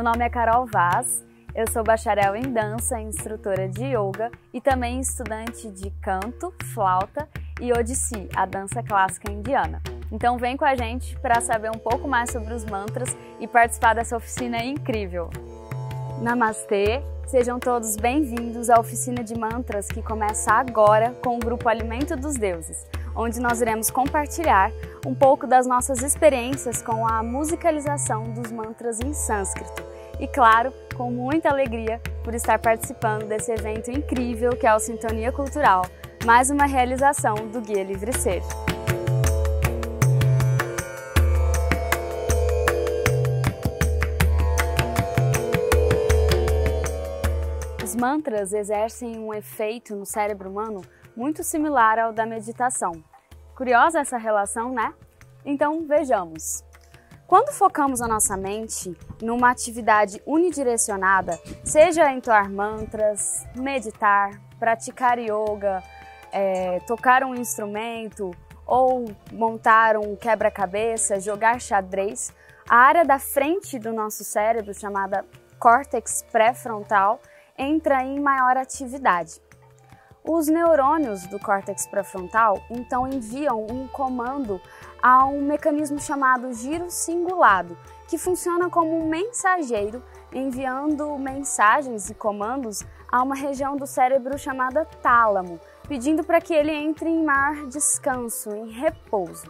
nome é Carol Vaz, eu sou bacharel em dança, instrutora de yoga e também estudante de canto, flauta e Odissi, a dança clássica indiana. Então vem com a gente para saber um pouco mais sobre os mantras e participar dessa oficina incrível. Namastê! Sejam todos bem-vindos à oficina de mantras que começa agora com o grupo Alimento dos Deuses, onde nós iremos compartilhar um pouco das nossas experiências com a musicalização dos mantras em sânscrito. E claro, com muita alegria por estar participando desse evento incrível que é o Sintonia Cultural, mais uma realização do Guia Livre Ser. Os mantras exercem um efeito no cérebro humano muito similar ao da meditação. Curiosa essa relação, né? Então vejamos. Quando focamos a nossa mente numa atividade unidirecionada, seja entoar mantras, meditar, praticar yoga, tocar um instrumento ou montar um quebra-cabeça, jogar xadrez, a área da frente do nosso cérebro, chamada córtex pré-frontal, entra em maior atividade. Os neurônios do córtex pré-frontal então enviam um comando a um mecanismo chamado giro cingulado, que funciona como um mensageiro enviando mensagens e comandos a uma região do cérebro chamada tálamo, pedindo para que ele entre em maior descanso, em repouso.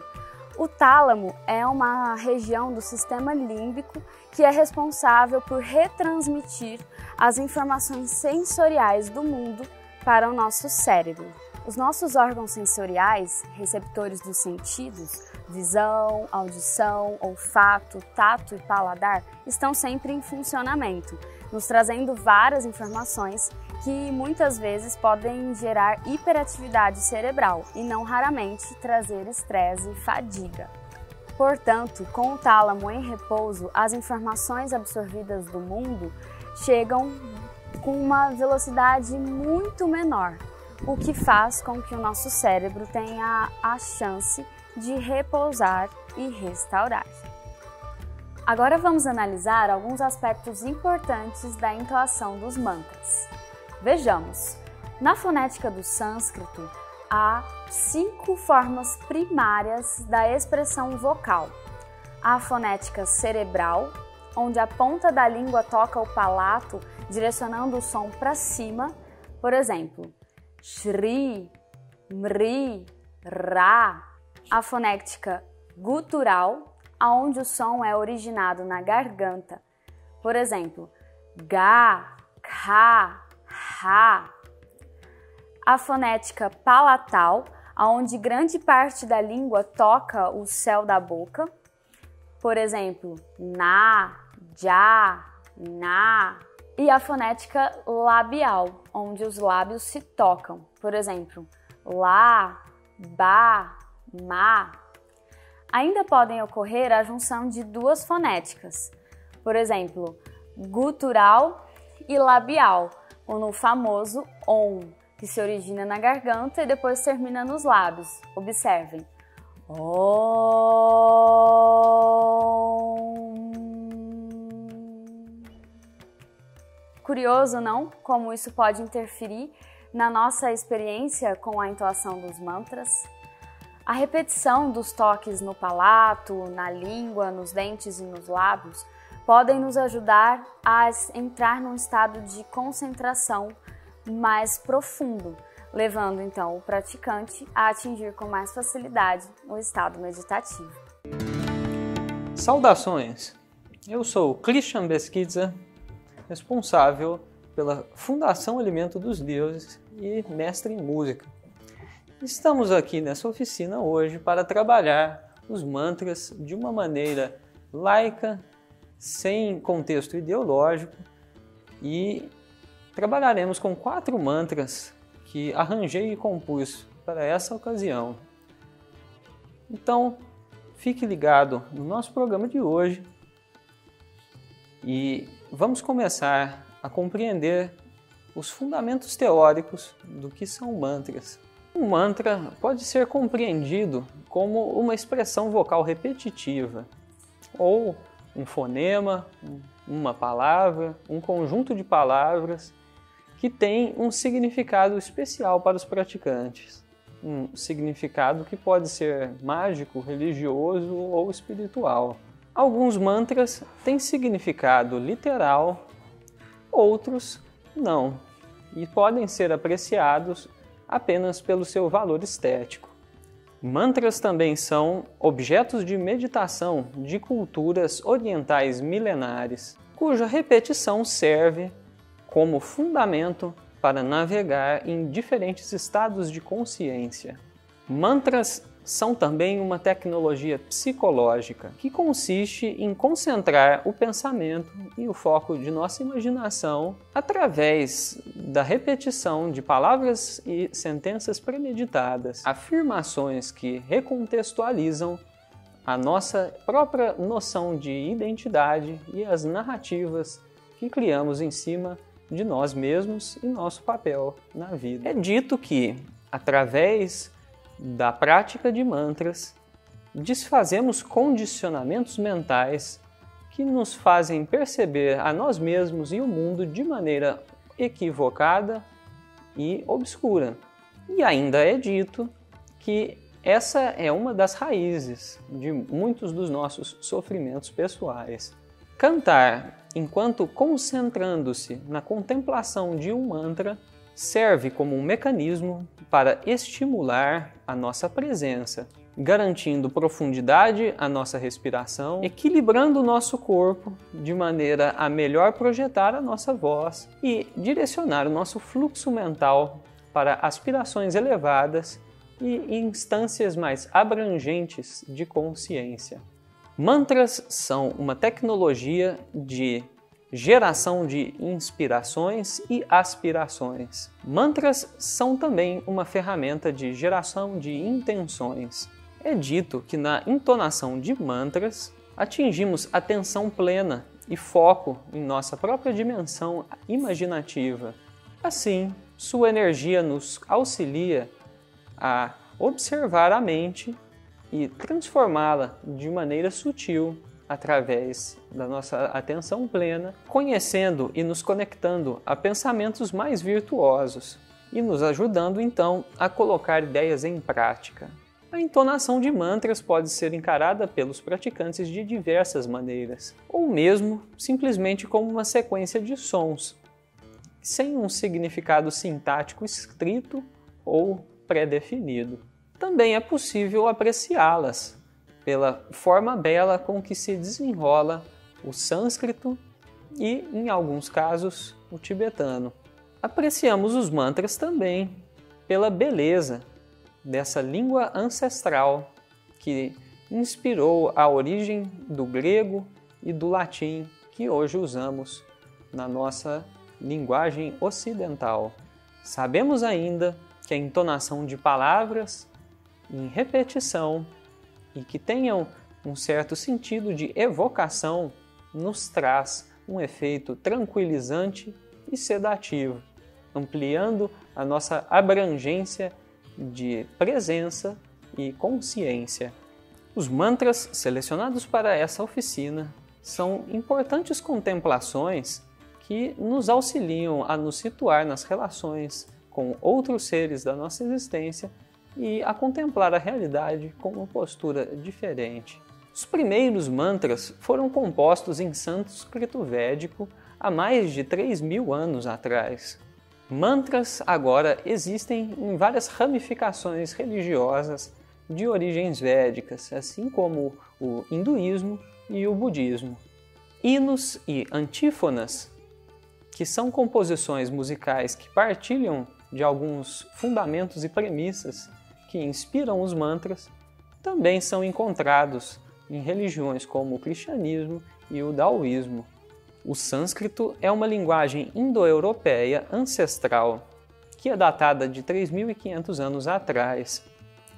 O tálamo é uma região do sistema límbico que é responsável por retransmitir as informações sensoriais do mundo para o nosso cérebro. Os nossos órgãos sensoriais, receptores dos sentidos, visão, audição, olfato, tato e paladar, estão sempre em funcionamento, nos trazendo várias informações que muitas vezes podem gerar hiperatividade cerebral e não raramente trazer estresse e fadiga. Portanto, com o tálamo em repouso, as informações absorvidas do mundo chegam com uma velocidade muito menor, o que faz com que o nosso cérebro tenha a chance de repousar e restaurar. Agora vamos analisar alguns aspectos importantes da entoação dos mantras. Vejamos, na fonética do sânscrito há 5 formas primárias da expressão vocal. A fonética cerebral, onde a ponta da língua toca o palato, direcionando o som para cima, por exemplo, Shri, Mri, Ra. A fonética gutural, onde o som é originado na garganta, por exemplo, Ga, Ka, Ha. A fonética palatal, onde grande parte da língua toca o céu da boca, por exemplo, Na, Ja, Na. E a fonética labial, onde os lábios se tocam, por exemplo, La, Ba, Ma. Ainda podem ocorrer a junção de 2 fonéticas, por exemplo, gutural e labial, ou no famoso OM, que se origina na garganta e depois termina nos lábios. Observem. Curioso, não? Como isso pode interferir na nossa experiência com a entoação dos mantras? A repetição dos toques no palato, na língua, nos dentes e nos lábios podem nos ajudar a entrar num estado de concentração mais profundo, levando então o praticante a atingir com mais facilidade o estado meditativo. Saudações! Eu sou Christian Beskidza, responsável pela Fundação Alimento dos Deuses e mestre em música. Estamos aqui nessa oficina hoje para trabalhar os mantras de uma maneira laica, sem contexto ideológico, e trabalharemos com 4 mantras que arranjei e compus para essa ocasião. Então, fique ligado no nosso programa de hoje e vamos começar a compreender os fundamentos teóricos do que são mantras. Um mantra pode ser compreendido como uma expressão vocal repetitiva, ou um fonema, uma palavra, um conjunto de palavras que tem um significado especial para os praticantes. Um significado que pode ser mágico, religioso ou espiritual. Alguns mantras têm significado literal, outros não, e podem ser apreciados apenas pelo seu valor estético. Mantras também são objetos de meditação de culturas orientais milenares, cuja repetição serve como fundamento para navegar em diferentes estados de consciência. Mantras são também uma tecnologia psicológica que consiste em concentrar o pensamento e o foco de nossa imaginação através da repetição de palavras e sentenças premeditadas, afirmações que recontextualizam a nossa própria noção de identidade e as narrativas que criamos em cima de nós mesmos e nosso papel na vida. É dito que, através da prática de mantras, desfazemos condicionamentos mentais que nos fazem perceber a nós mesmos e o mundo de maneira equivocada e obscura. E ainda é dito que essa é uma das raízes de muitos dos nossos sofrimentos pessoais. Cantar enquanto concentrando-se na contemplação de um mantra serve como um mecanismo para estimular a nossa presença, garantindo profundidade à nossa respiração, equilibrando o nosso corpo de maneira a melhor projetar a nossa voz e direcionar o nosso fluxo mental para aspirações elevadas e instâncias mais abrangentes de consciência. Mantras são uma tecnologia de geração de inspirações e aspirações. Mantras são também uma ferramenta de geração de intenções. É dito que na entonação de mantras atingimos atenção plena e foco em nossa própria dimensão imaginativa. Assim, sua energia nos auxilia a observar a mente e transformá-la de maneira sutil através da nossa atenção plena, conhecendo e nos conectando a pensamentos mais virtuosos e nos ajudando então a colocar ideias em prática. A entonação de mantras pode ser encarada pelos praticantes de diversas maneiras, ou mesmo simplesmente como uma sequência de sons, sem um significado sintático estrito ou pré-definido. Também é possível apreciá-las pela forma bela com que se desenrola o sânscrito e, em alguns casos, o tibetano. Apreciamos os mantras também pela beleza dessa língua ancestral que inspirou a origem do grego e do latim que hoje usamos na nossa linguagem ocidental. Sabemos ainda que a entonação de palavras em repetição e que tenham um certo sentido de evocação nos traz um efeito tranquilizante e sedativo, ampliando a nossa abrangência de presença e consciência. Os mantras selecionados para essa oficina são importantes contemplações que nos auxiliam a nos situar nas relações com outros seres da nossa existência e a contemplar a realidade com uma postura diferente. Os primeiros mantras foram compostos em sânscrito védico há mais de 3.000 anos atrás. Mantras agora existem em várias ramificações religiosas de origens védicas, assim como o hinduísmo e o budismo. Hinos e antífonas, que são composições musicais que partilham de alguns fundamentos e premissas que inspiram os mantras, também são encontrados em religiões como o cristianismo e o daoísmo. O sânscrito é uma linguagem indo-europeia ancestral que é datada de 3.500 anos atrás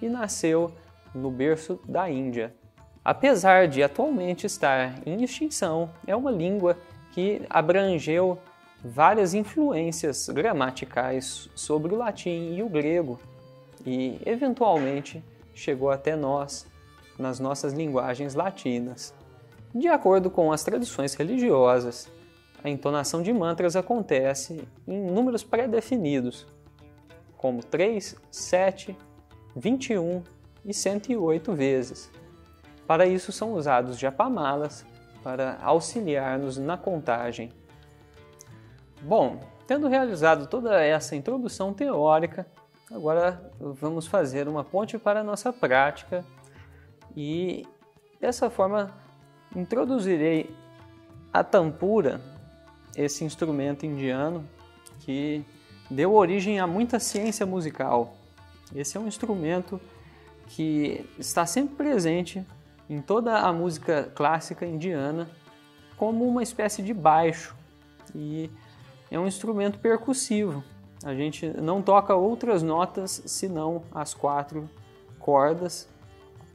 e nasceu no berço da Índia. Apesar de atualmente estar em extinção, é uma língua que abrangeu várias influências gramaticais sobre o latim e o grego e, eventualmente, chegou até nós nas nossas linguagens latinas. De acordo com as tradições religiosas, a entonação de mantras acontece em números pré-definidos, como 3, 7, 21 e 108 vezes. Para isso são usados japamalas para auxiliar-nos na contagem. Bom, tendo realizado toda essa introdução teórica, agora vamos fazer uma ponte para a nossa prática e dessa forma introduzirei a tampura, esse instrumento indiano que deu origem a muita ciência musical. Esse é um instrumento que está sempre presente em toda a música clássica indiana como uma espécie de baixo e é um instrumento percussivo. A gente não toca outras notas senão as 4 cordas.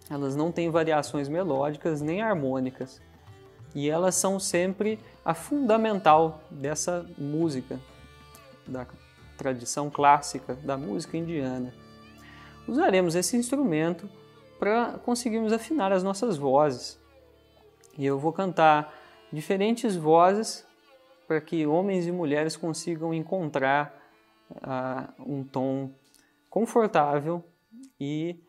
Elas não têm variações melódicas nem harmônicas. E elas são sempre a fundamental dessa música, da tradição clássica da música indiana. Usaremos esse instrumento para conseguirmos afinar as nossas vozes. E eu vou cantar diferentes vozes para que homens e mulheres consigam encontrar um tom confortável e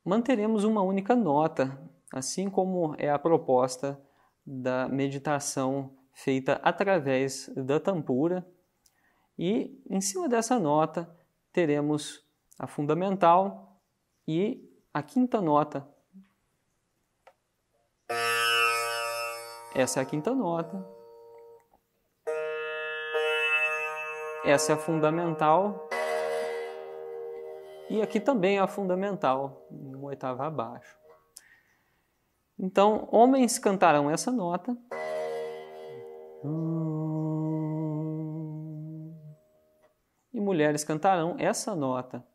manteremos uma única nota, assim como é a proposta da meditação feita através da tampura. E em cima dessa nota teremos a fundamental e a quinta nota. Essa é a quinta nota. Essa é a fundamental. E aqui também é a fundamental, uma oitava abaixo. Então, homens cantarão essa nota. E mulheres cantarão essa nota.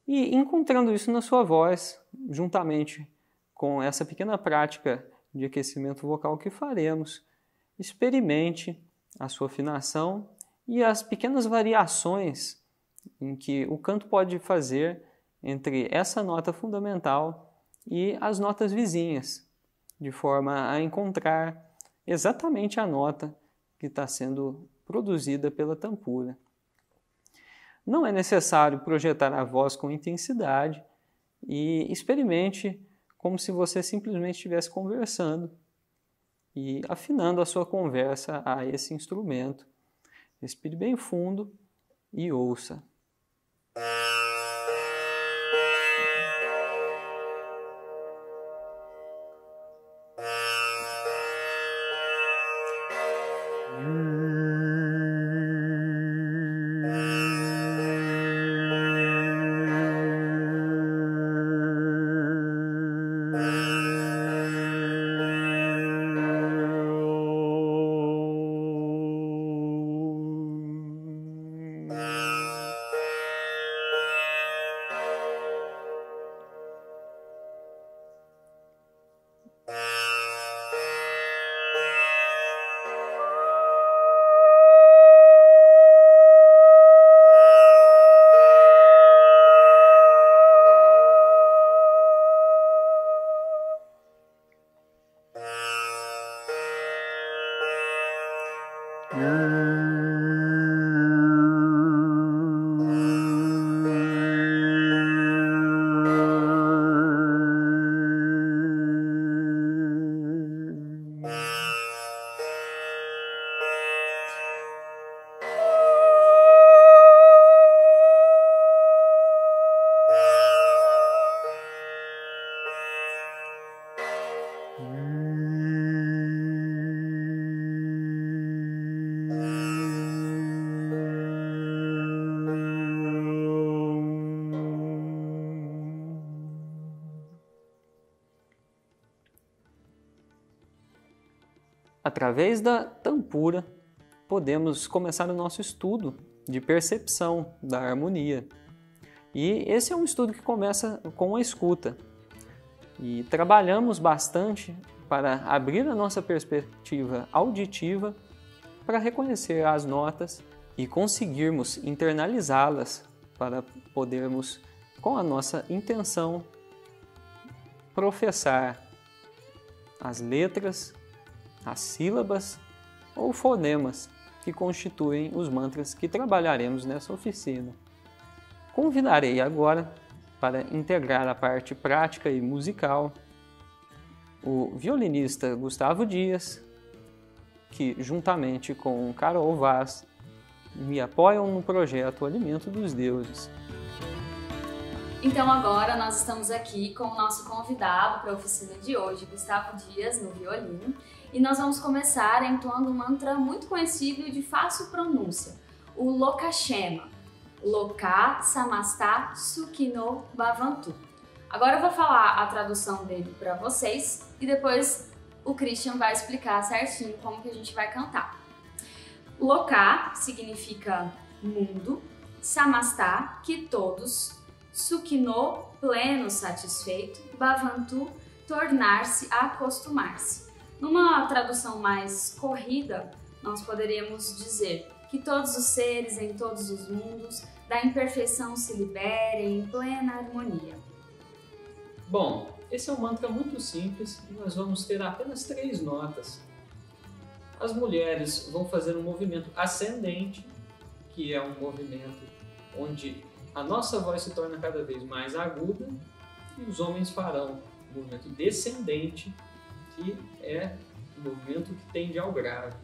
E encontrando isso na sua voz, juntamente com essa pequena prática de aquecimento vocal que faremos, experimente a sua afinação e as pequenas variações em que o canto pode fazer entre essa nota fundamental e as notas vizinhas, de forma a encontrar exatamente a nota que está sendo produzida pela tampura. Não é necessário projetar a voz com intensidade e experimente como se você simplesmente estivesse conversando e afinando a sua conversa a esse instrumento. Respire bem fundo e ouça. Através da tampura, podemos começar o nosso estudo de percepção da harmonia. E esse é um estudo que começa com a escuta. E trabalhamos bastante para abrir a nossa perspectiva auditiva para reconhecer as notas e conseguirmos internalizá-las para podermos com a nossa intenção, professar as letras, as sílabas ou fonemas que constituem os mantras que trabalharemos nessa oficina. Convidarei agora para integrar a parte prática e musical o violinista Gustavo Dias, que juntamente com Carol Vaz me apoiam no projeto Alimento dos Deuses. Então agora nós estamos aqui com o nosso convidado para a oficina de hoje, Gustavo Dias, no violino, e nós vamos começar entoando um mantra muito conhecido e de fácil pronúncia, o Lokashema, Loka Samasta Sukhino Bhavantu. Agora eu vou falar a tradução dele para vocês e depois o Christian vai explicar certinho como que a gente vai cantar. Loka significa mundo, Samasta, que todos, Sukhino, pleno, satisfeito, Bhavantu, tornar-se, acostumar-se. Numa tradução mais corrida, nós poderíamos dizer que todos os seres em todos os mundos da imperfeição se liberem em plena harmonia. Bom, esse é um mantra muito simples e nós vamos ter apenas 3 notas. As mulheres vão fazer um movimento ascendente, que é um movimento onde a nossa voz se torna cada vez mais aguda, e os homens farão um movimento descendente, que é o movimento que tende ao grave.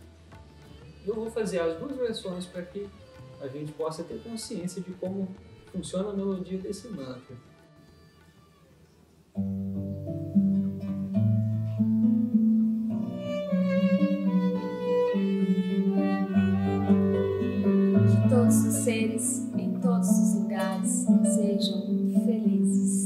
Eu vou fazer as 2 versões para que a gente possa ter consciência de como funciona a melodia desse mantra. Que todos os seres em todos os lugares sejam felizes.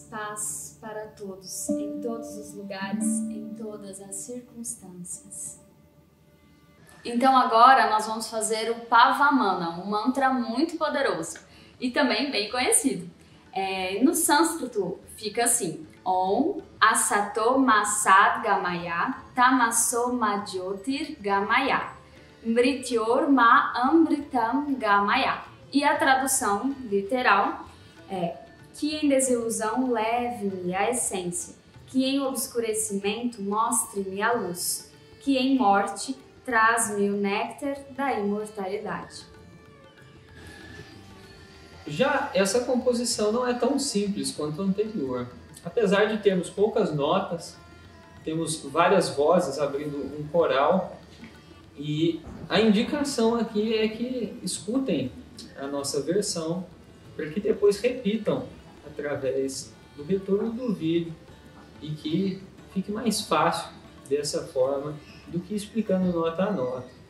Paz para todos, em todos os lugares, em todas as circunstâncias. Então agora nós vamos fazer o Pavamana, um mantra muito poderoso e também bem conhecido. No sânscrito fica assim: Om Asato Masad Gamaya Tamaso Madhyotir Gamaya Mrityor Ma Amritam Gamaya. E a tradução literal é: que em desilusão leve-me a essência, que em obscurecimento mostre-me a luz, que em morte traz-me o néctar da imortalidade. Já essa composição não é tão simples quanto a anterior. Apesar de termos poucas notas, temos várias vozes abrindo um coral e a indicação aqui é que escutem a nossa versão para que depois repitam através do retorno do vídeo e que fique mais fácil dessa forma do que explicando nota a nota.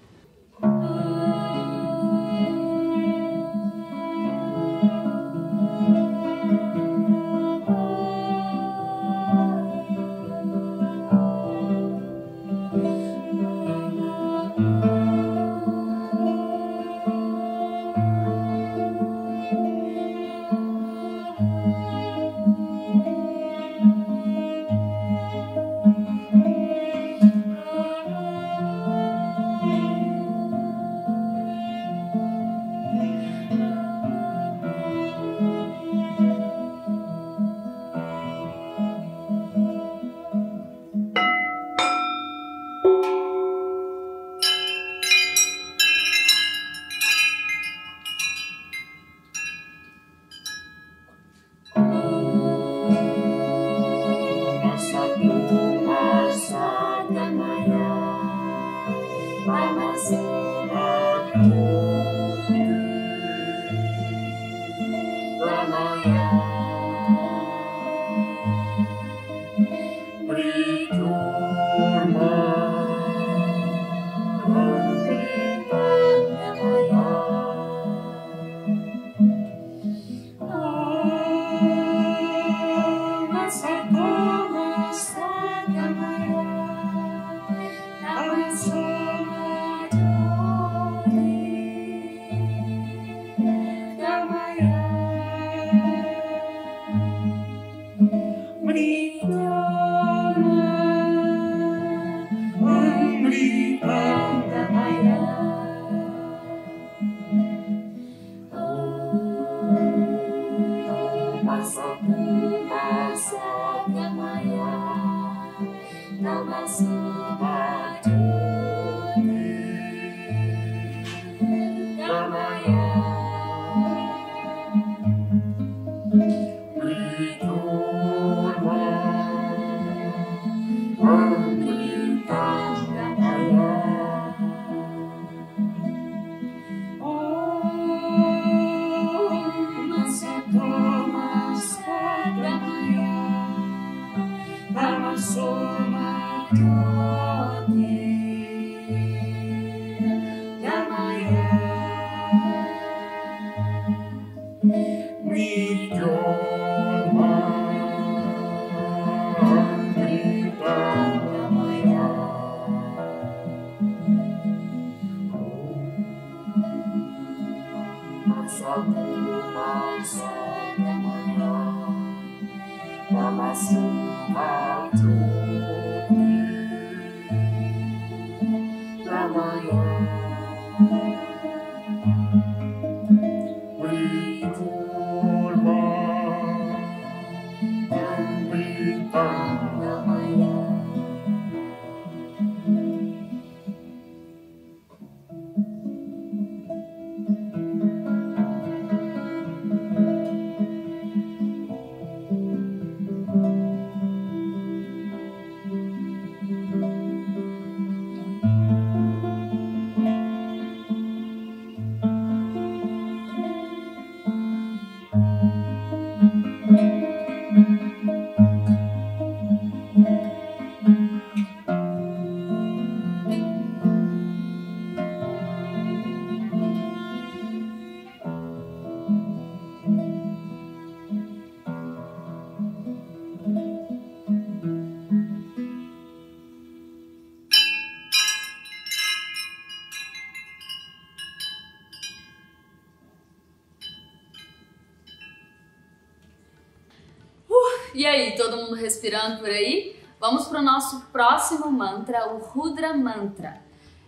E aí, todo mundo respirando por aí? Vamos para o nosso próximo mantra, o Rudra Mantra.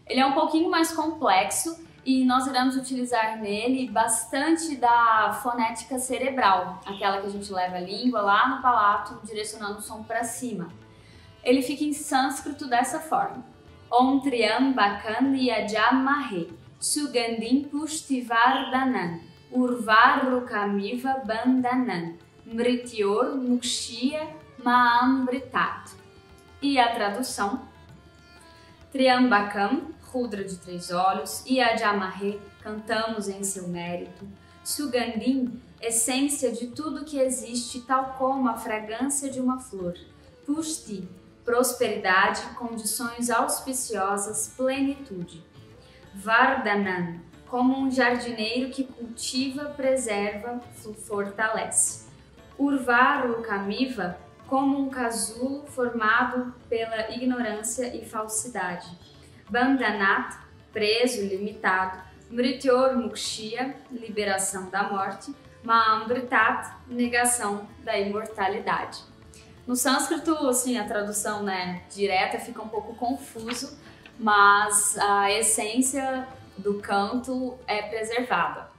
Ele é um pouquinho mais complexo e nós iremos utilizar nele bastante da fonética cerebral, aquela que a gente leva a língua lá no palato, direcionando o som para cima. Ele fica em sânscrito dessa forma: Om Triambakan Yajamahe Sugandhim Pushtivardhanan Urvarukamiva Bandhanan Mrityor Mukshya Maamritat. E a tradução: Triambakam, Rudra de 3 olhos, Yajamahé, cantamos em seu mérito, Sugandhim, essência de tudo que existe, tal como a fragrância de uma flor, Pushti, prosperidade, condições auspiciosas, plenitude, Vardhanan, como um jardineiro que cultiva, preserva, fortalece, Urvarukamiva, como um casulo formado pela ignorância e falsidade, Bandhanat, preso, limitado, Mrityor Mukshya, liberação da morte, Mahamritat, negação da imortalidade. No sânscrito, assim, a tradução, né, direta fica um pouco confuso, mas a essência do canto é preservada.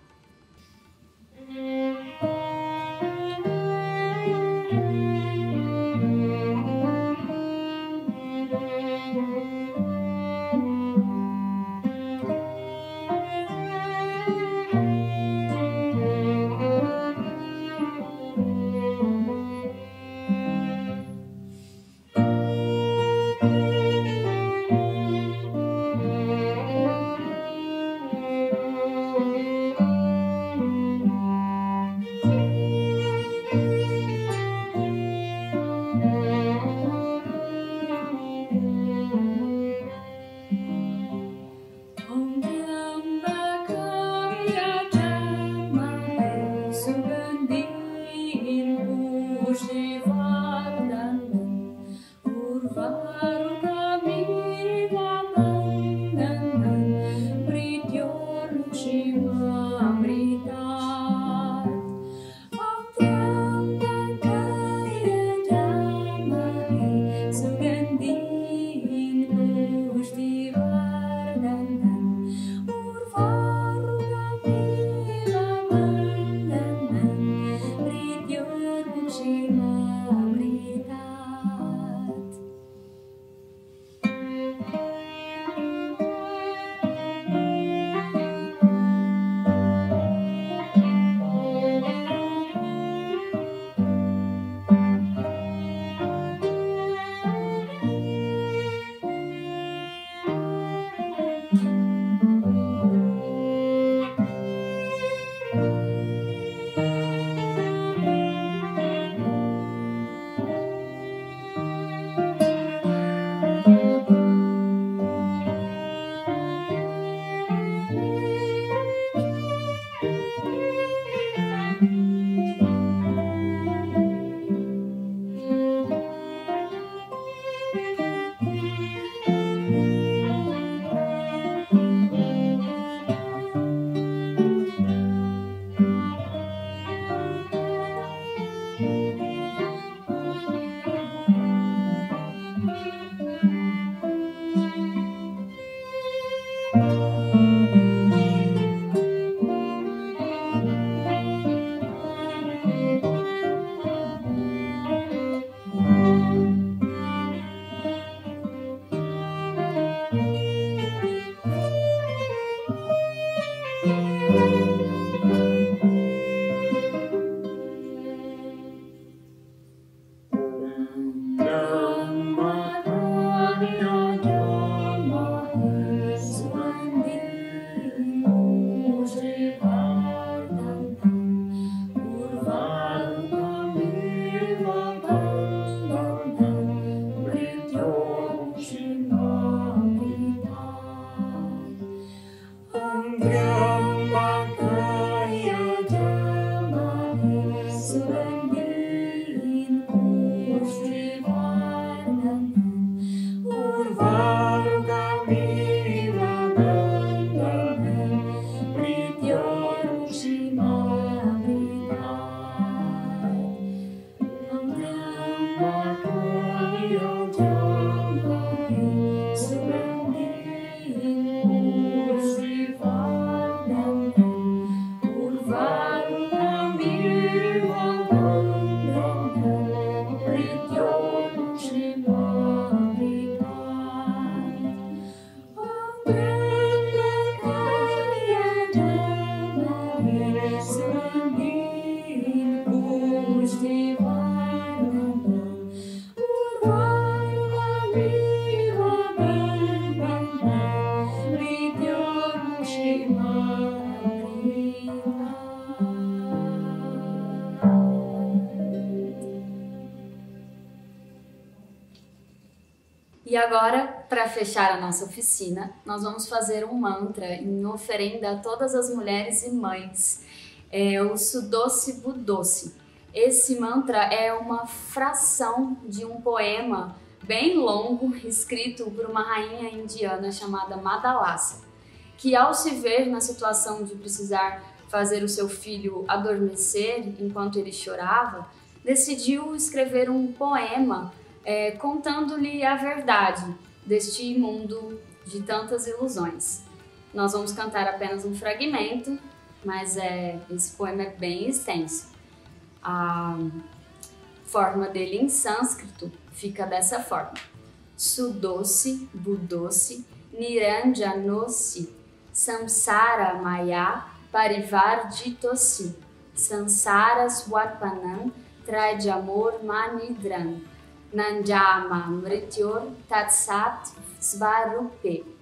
para fechar a nossa oficina, nós vamos fazer um mantra em oferenda a todas as mulheres e mães. É o Sudosi Budosi. Esse mantra é uma fração de um poema bem longo, escrito por uma rainha indiana chamada Madalasa, que ao se ver na situação de precisar fazer o seu filho adormecer enquanto ele chorava, decidiu escrever um poema contando-lhe a verdade deste mundo de tantas ilusões. Nós vamos cantar apenas um fragmento, mas esse poema é bem extenso. A forma dele em sânscrito fica dessa forma: Sudosi Budosi Niranjanosi Samsara Maya Parivardhitosi Sansara Swarpanam Trajamor Manidran Nanjama Mrityor Tatsat Svarupe.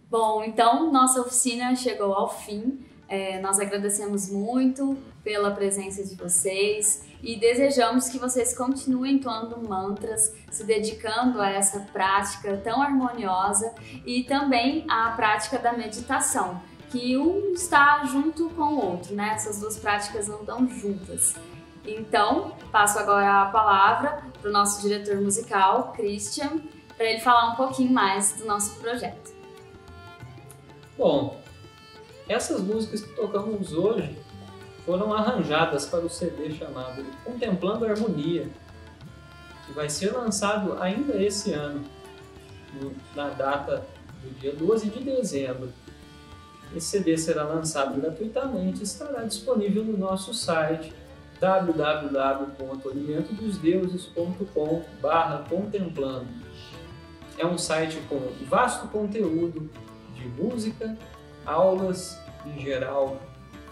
Bom, então nossa oficina chegou ao fim. Nós agradecemos muito pela presença de vocês e desejamos que vocês continuem entoando mantras, se dedicando a essa prática tão harmoniosa e também à prática da meditação, que um está junto com o outro, né? Essas duas práticas andam juntas. Então, passo agora a palavra para o nosso diretor musical, Christian, para ele falar um pouquinho mais do nosso projeto. Bom, essas músicas que tocamos hoje foram arranjadas para o CD chamado Contemplando a Harmonia, que vai ser lançado ainda esse ano, na data do dia 12 de dezembro. Esse CD será lançado gratuitamente e estará disponível no nosso site www.alimentodosdeuses.com/contemplando. É um site com vasto conteúdo de música, aulas em geral,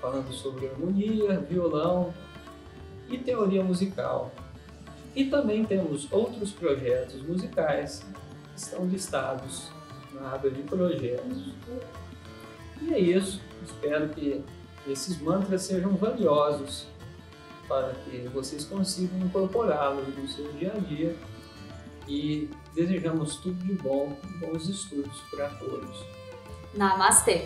falando sobre harmonia, violão e teoria musical. E também temos outros projetos musicais que estão listados na aba de projetos. E é isso, espero que esses mantras sejam valiosos para que vocês consigam incorporá-los no seu dia a dia, e desejamos tudo de bom e bons estudos para todos. Namastê!